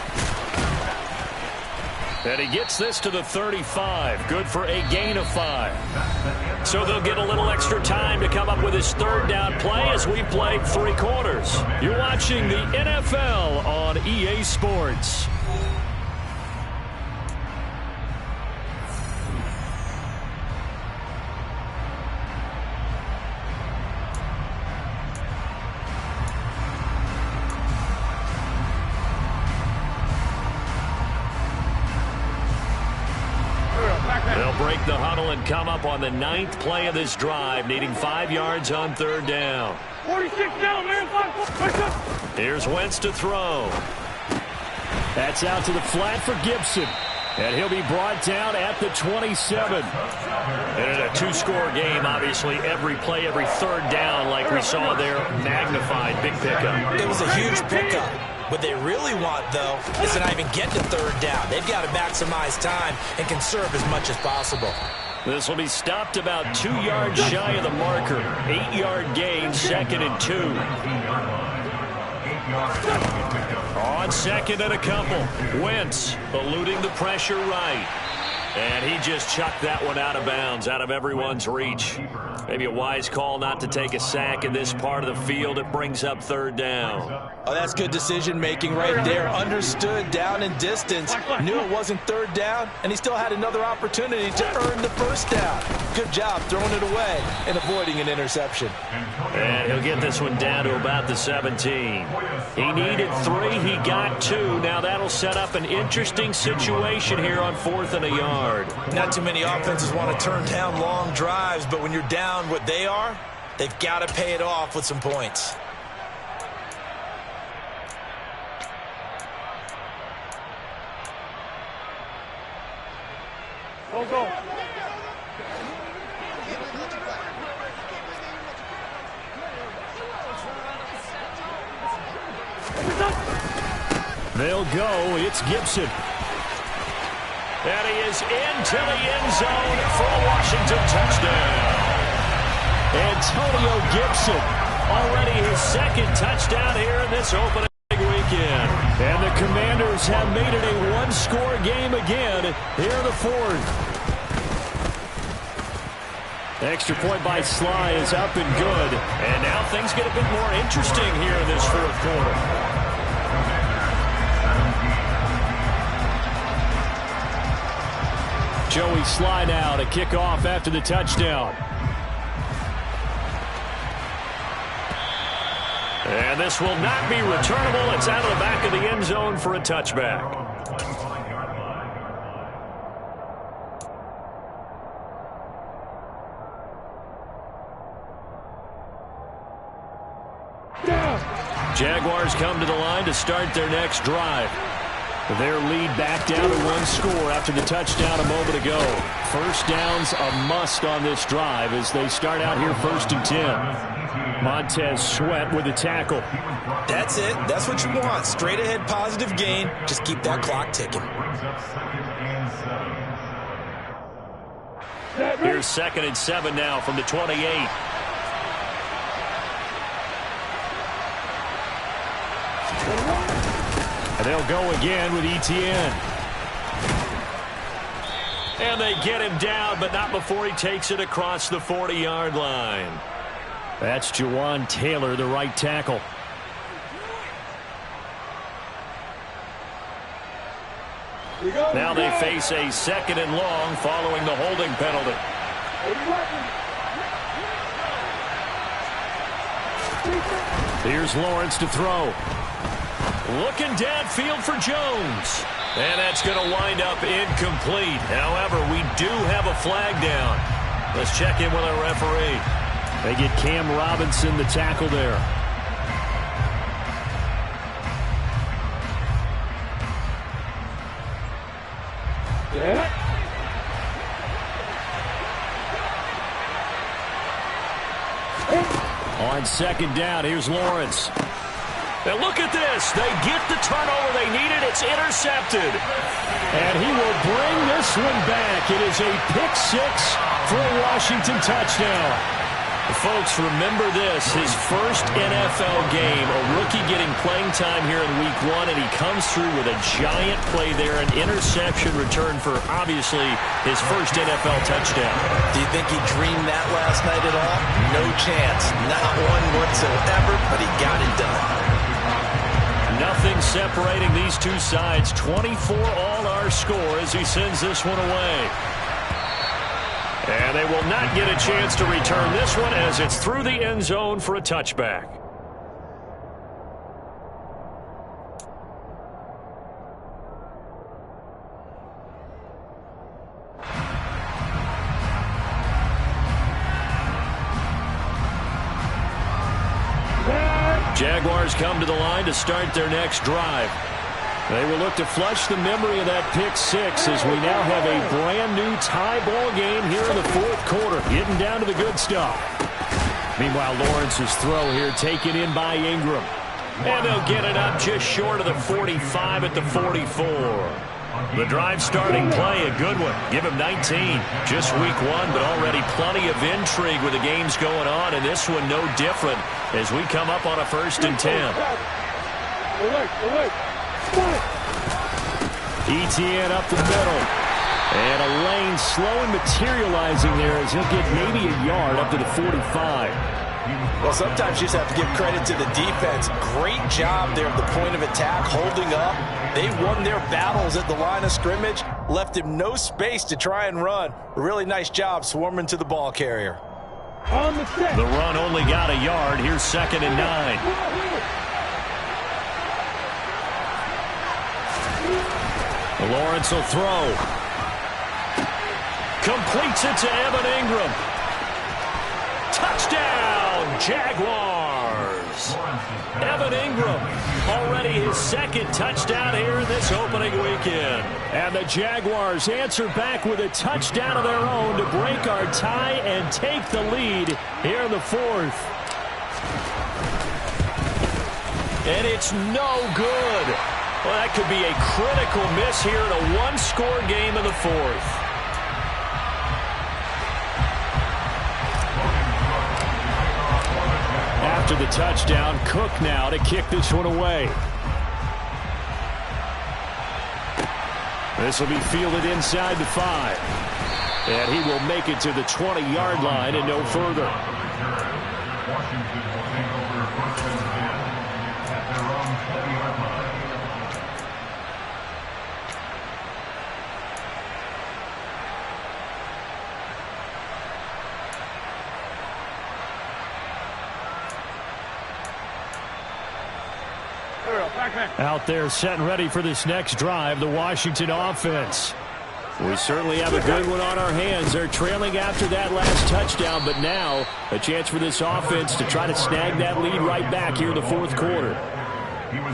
And he gets this to the 35. Good for a gain of 5. So they'll get a little extra time to come up with his third down play as we played 3 quarters. You're watching the NFL on EA Sports. Break the huddle and come up on the 9th play of this drive, needing 5 yards on 3rd down. 46 down, man. Here's Wentz to throw. That's out to the flat for Gibson. And he'll be brought down at the 27. And in a 2-score game, obviously, every play, every 3rd down, like we saw there, magnified. Big pickup. It was a huge pickup. What they really want, though, is to not even get to 3rd down. They've got to maximize time and conserve as much as possible. This will be stopped about 2 yards shy of the marker. 8-yard gain, 2nd and 2. On 2nd and a couple. Wentz eluding the pressure right. And he just chucked that one out of bounds, out of everyone's reach. Maybe a wise call not to take a sack in this part of the field. It brings up 3rd down. Oh, that's good decision-making right there. Understood down and distance. Knew it wasn't 3rd down, and he still had another opportunity to earn the 1st down. Good job throwing it away and avoiding an interception. And he'll get this one down to about the 17. He needed 3. He got 2. Now that'll set up an interesting situation here on 4th and a yard. Not too many offenses want to turn down long drives, but when you're down what they are, they've got to pay it off with some points. Go. They'll go. It's Gibson. And he is into the end zone for a Washington touchdown. Antonio Gibson, already his 2nd touchdown here in this opening weekend. And the Commanders have made it a 1-score game again here in the 4th. Extra point by Sly is up and good. And now things get a bit more interesting here in this 4th quarter. Joey Sly now to kick off after the touchdown. And this will not be returnable. It's out of the back of the end zone for a touchback. Jaguars come to the line to start their next drive. Their lead back down to 1 score after the touchdown a moment ago. 1st down's a must on this drive as they start out here 1st and 10. Montez Sweat with a tackle. That's it. That's what you want. Straight ahead positive gain. Just keep that clock ticking. Here's 2nd and 7 now from the 28. And they'll go again with ETN. And they get him down, but not before he takes it across the 40-yard line. That's Jawan Taylor, the right tackle. Now they face a 2nd and long following the holding penalty. Here's Lawrence to throw. Looking downfield for Jones. And that's going to wind up incomplete. However, we do have a flag down. Let's check in with our referee. They get Cam Robinson, the tackle there. On 2nd down, here's Lawrence. And look at this. They get the turnover they needed. It's intercepted. And he will bring this one back. It is a pick 6 for a Washington touchdown. Folks, remember this, his first NFL game, a rookie getting playing time here in week 1, and he comes through with a giant play there, an interception return for, obviously, his first NFL touchdown. Do you think he dreamed that last night at all? No chance. Not one whatsoever, but he got it done. Nothing separating these two sides. 24 all our score as he sends this one away. And they will not get a chance to return this one as it's through the end zone for a touchback. Jaguars come to the line to start their next drive. They will look to flush the memory of that pick six as we now have a brand new tie ball game here in the fourth quarter, getting down to the good stuff. Meanwhile, Lawrence's throw here taken in by Ingram. And they'll get it up just short of the 45 at the 44. The drive starting play, a good one. Give him 19. Just week 1, but already plenty of intrigue with the games going on, and this one no different as we come up on a 1st and 10. ETN up the middle. And a lane slowly materializing there as he'll get maybe a yard up to the 45. Well, sometimes you just have to give credit to the defense. Great job there at the point of attack, holding up. They won their battles at the line of scrimmage, left him no space to try and run. A really nice job swarming to the ball carrier. The run only got a yard. Here's 2nd and 9. Lawrence will throw. Completes it to Evan Ingram. Touchdown, Jaguars. Evan Ingram, already his 2nd touchdown here in this opening weekend. And the Jaguars answer back with a touchdown of their own to break our tie and take the lead here in the 4th. And it's no good. Well, that could be a critical miss here in a one-score game in the 4th. After the touchdown, Cook now to kick this one away. This will be fielded inside the 5. And he will make it to the 20-yard line and no further. Washington will take over 1st and 10 at their own 20-yard line. Out there set and ready for this next drive, the Washington offense. We certainly have a good one on our hands. They're trailing after that last touchdown, but now a chance for this offense to try to snag that lead right back here in the 4th quarter.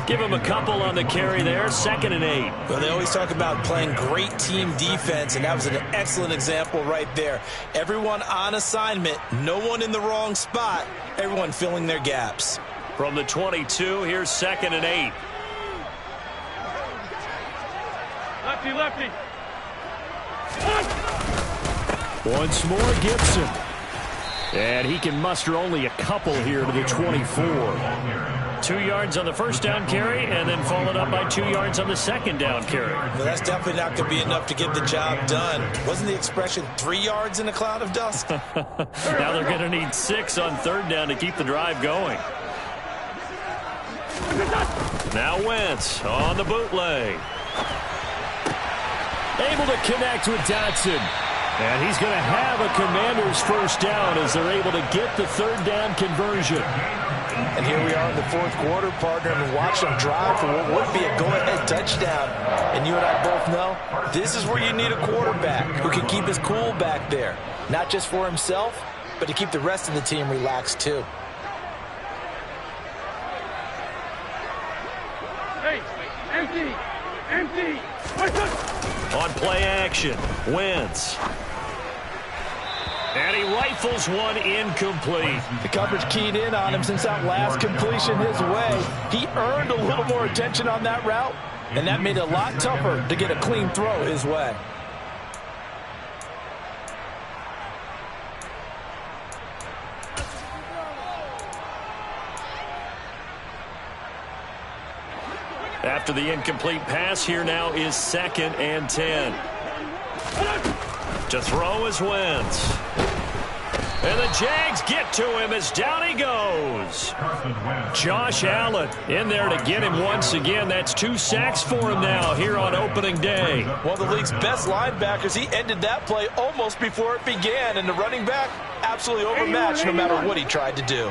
Give him a couple on the carry there, 2nd and 8. Well, they always talk about playing great team defense, and that was an excellent example right there. Everyone on assignment, no one in the wrong spot, everyone filling their gaps. From the 22, here's 2nd and 8. Lefty. Once more, Gibson. And he can muster only a couple here to the 24. 2 yards on the 1st down carry, and then followed up by 2 yards on the 2nd down carry. Well, that's definitely not going to be enough to get the job done. Wasn't the expression 3 yards in a cloud of dust? Now they're going to need 6 on 3rd down to keep the drive going. Now Wentz on the bootleg. Able to connect with Dotson. And he's going to have a Commanders 1st down as they're able to get the 3rd down conversion. And here we are in the 4th quarter, partner, and watch them drive for what would be a go-ahead touchdown. And you and I both know this is where you need a quarterback who can keep his cool back there. Not just for himself, but to keep the rest of the team relaxed too. Empty. On play action, Wentz. And he rifles one incomplete. The coverage keyed in on him since that last completion his way. He earned a little more attention on that route, and that made it a lot tougher to get a clean throw his way. After the incomplete pass, here now is 2nd and 10. To throw is Wentz. And the Jags get to him as down he goes. Josh Allen in there to get him once again. That's 2 sacks for him now here on opening day. One of the league's best linebackers. He ended that play almost before it began. And the running back absolutely overmatched no matter what he tried to do.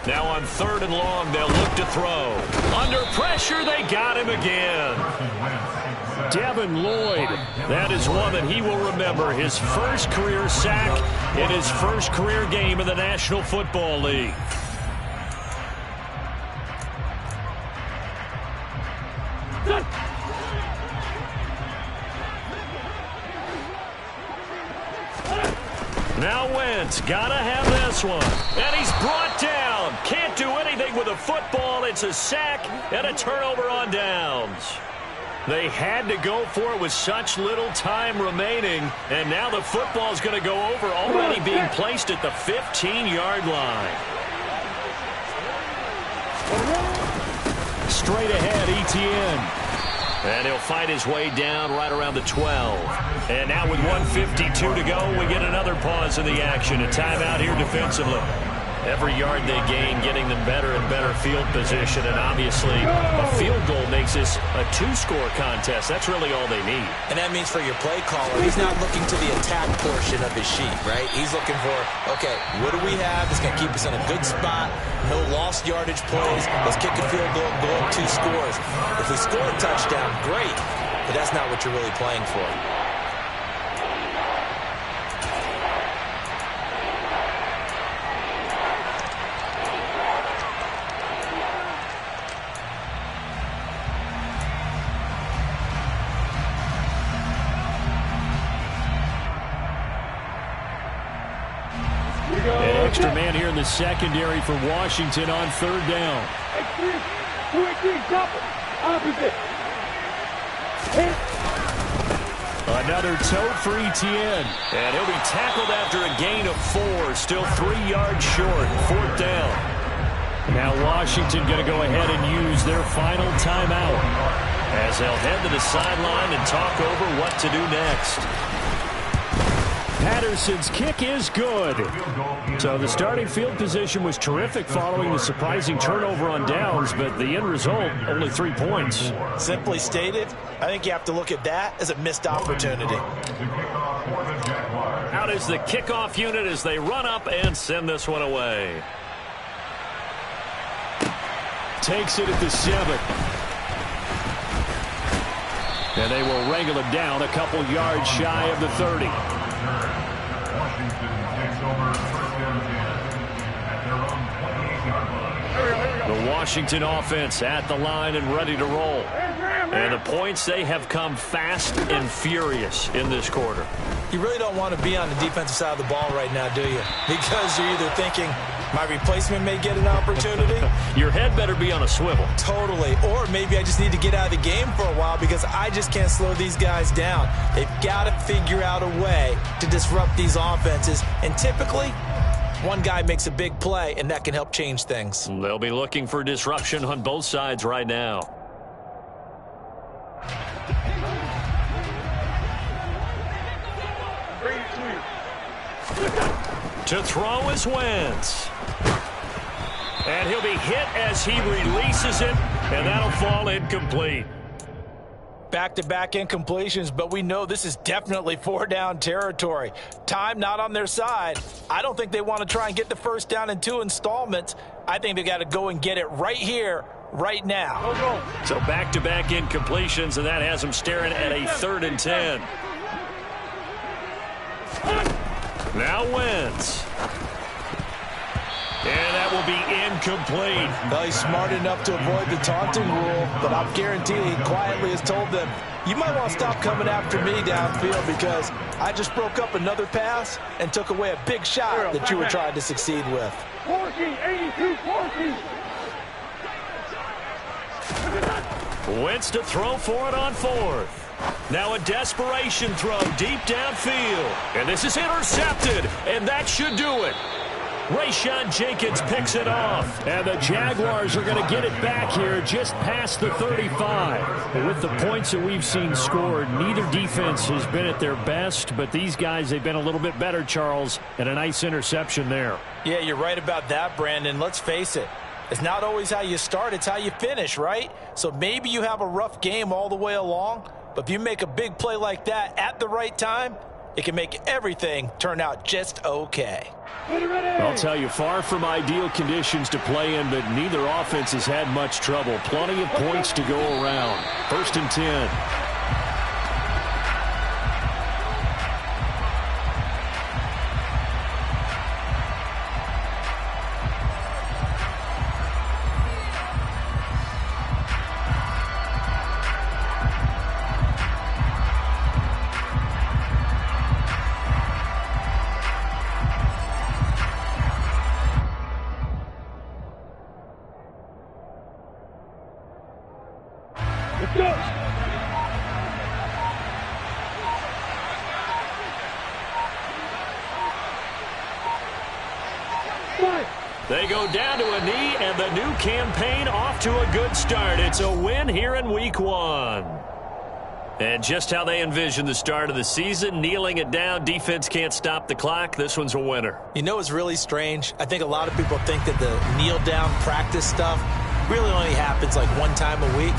Now on 3rd and long, they'll look to throw. Under pressure, they got him again. Devin Lloyd, that is one that he will remember. His first career sack in his first career game in the National Football League. Now Wentz, gotta have this one. And he's brought down. Can't do anything with a football. It's a sack and a turnover on downs. They had to go for it with such little time remaining. And now the football's going to go over, already being placed at the 15-yard line. Straight ahead, ETN. And he'll fight his way down right around the 12. And now with 1:52 to go, we get another pause in the action. A timeout here defensively. Every yard they gain, getting them better and better field position. And obviously, a field goal makes this a 2-score contest. That's really all they need. And that means for your play caller, he's not looking to the attack portion of his sheet, right? He's looking for, okay, what do we have that's going to keep us in a good spot? No lost yardage plays. Let's kick a field goal and go up 2 scores. If we score a touchdown, great. But that's not what you're really playing for. An extra man here in the secondary for Washington on 3rd down. Another toe for ETN. And he'll be tackled after a gain of 4. Still 3 yards short. 4th down. Now Washington going to go ahead and use their final timeout, as they'll head to the sideline and talk over what to do next. Patterson's kick is good. So the starting field position was terrific following the surprising turnover on downs, but the end result, only 3 points. Simply stated, I think you have to look at that as a missed opportunity. Out is the kickoff unit as they run up and send this one away. Takes it at the 7. And they will wrangle it down a couple yards shy of the 30. Washington takes over 1st and 10 at their own 28-yard line. The Washington offense at the line and ready to roll. And the points, they have come fast and furious in this quarter. You really don't want to be on the defensive side of the ball right now, do you? Because you're either thinking, my replacement may get an opportunity. Your head better be on a swivel. Totally. Or maybe I just need to get out of the game for a while because I just can't slow these guys down. They've got to figure out a way to disrupt these offenses. And typically, one guy makes a big play, and that can help change things. They'll be looking for disruption on both sides right now. To throw is Wentz. And he'll be hit as he releases it, and that'll fall incomplete. Back-to-back incompletions, but we know this is definitely 4-down territory. Time not on their side. I don't think they want to try and get the 1st down in 2 installments. I think they got to go and get it right here, right now. So back-to-back incompletions, and that has them staring at a 3rd and 10. Now Wentz. And that will be incomplete. Well, he's smart enough to avoid the taunting rule, but I'm guaranteed he quietly has told them, you might want to stop coming after me downfield because I just broke up another pass and took away a big shot that you were trying to succeed with. 14-82-14. Wentz to throw for it on 4th. Now a desperation throw deep downfield. And this is intercepted, and that should do it. Rayshawn Jenkins picks it off. And the Jaguars are going to get it back here just past the 35. And with the points that we've seen scored, neither defense has been at their best, but these guys, they've been a little bit better, Charles, and a nice interception there. Yeah, you're right about that, Brandon. Let's face it. It's not always how you start, it's how you finish, right? So maybe you have a rough game all the way along, but if you make a big play like that at the right time, it can make everything turn out just okay. I'll tell you, far from ideal conditions to play in, but neither offense has had much trouble. Plenty of points to go around. 1st and 10. They go down to a knee, and the new campaign off to a good start. It's a win here in Week 1. And just how they envision the start of the season, kneeling it down, defense can't stop the clock. This one's a winner. You know what's really strange? I think a lot of people think that the kneel-down practice stuff really only happens like one time a week.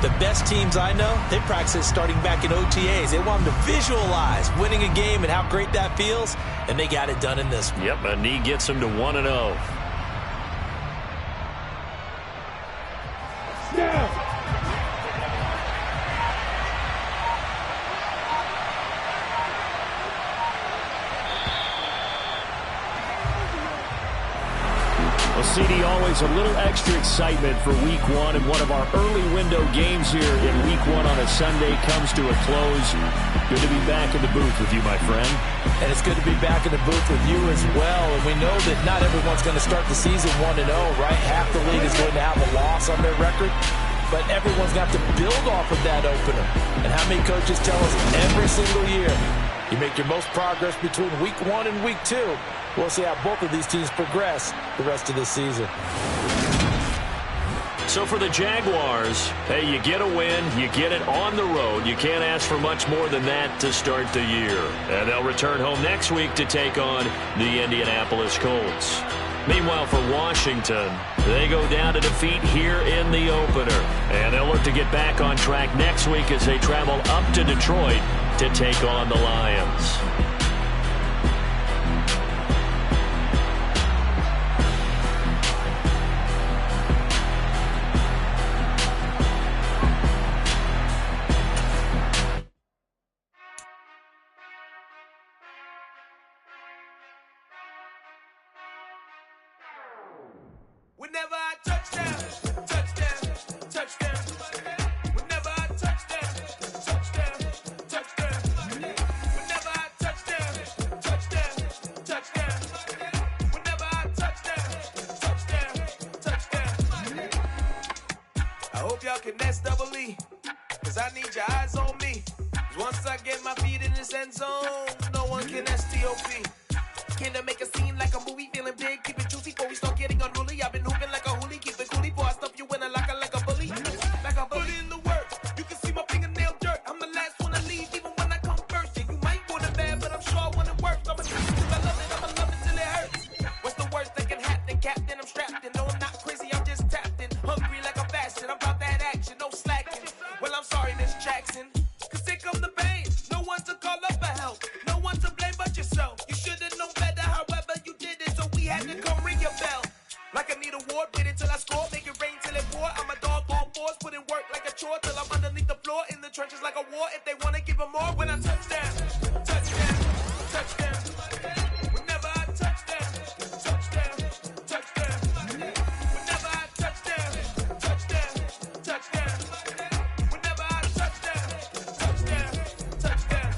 The best teams I know, they practice it starting back in OTAs. They want them to visualize winning a game and how great that feels, and they got it done in this one. Yep, a knee gets them to 1-0. CD, always a little extra excitement for Week 1, and one of our early window games here in Week 1 on a Sunday comes to a close. Good to be back in the booth with you, my friend. And it's good to be back in the booth with you as well. And we know that not everyone's going to start the season 1-0, right? Half the league is going to have a loss on their record. But everyone's got to build off of that opener. And how many coaches tell us every single year, you make your most progress between Week 1 and Week 2. We'll see how both of these teams progress the rest of this season. So for the Jaguars, hey, you get a win, you get it on the road. You can't ask for much more than that to start the year. And they'll return home next week to take on the Indianapolis Colts. Meanwhile, for Washington, they go down to defeat here in the opener. And they'll look to get back on track next week as they travel up to Detroit to take on the Lions. Whenever I touchdown, touchdown, touchdown. Whenever I touchdown, touchdown, touchdown. Whenever I touchdown, touchdown, touchdown. Whenever I touchdown, touchdown, touchdown. I hope y'all can nest double E, cause I need your eyes on me. Cause once I get my feet in this end zone, no one can STOP. Can I make a scene like a movie, feeling big, keep it juicy before we start getting unruly. I've been hooping like a hoolie, keep it coolie before I stuff you in a locker like a bully. Like a bully in the work, you can see my fingernail dirt. I'm the last one to leave, even when I come first. Yeah, you might want it bad, but I'm sure I want it worse. I'ma try it till I love it, I'ma love it till it hurts. What's the worst that can happen, Captain? I'm strapped in, no I'm not crazy, I'm just tapped in. Hungry like a bastard, I'm about that action, no slacking. Well, I'm sorry, Miss Jackson, cause here come the pain. No one to call up for help, no one to blame but yourself. You should've known better, however you did it, so we had to come ring your bell. Like I need a award, wait until I score, make it rain till it pour. I'm a dog on fours, put in work like a chore till I'm underneath the floor, in the trenches like a war. If they wanna give them more, when I touchdown, touchdown, touchdown. Whenever I touchdown, touchdown, touchdown. Whenever I touchdown, touchdown, touchdown. Whenever I touchdown, touchdown, touchdown.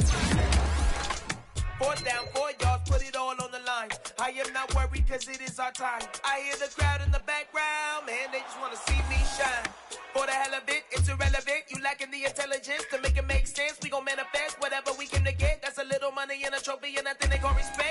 4th down, 4 yards, put it all on the line. I am not worried cause it is our time. I hear the crowd in the background, man, they just wanna see me shine. For the hell of it, it's irrelevant. You lacking the intelligence to make it make sense. We gon' manifest whatever we came to get. That's a little money and a trophy and nothing they gon' respect.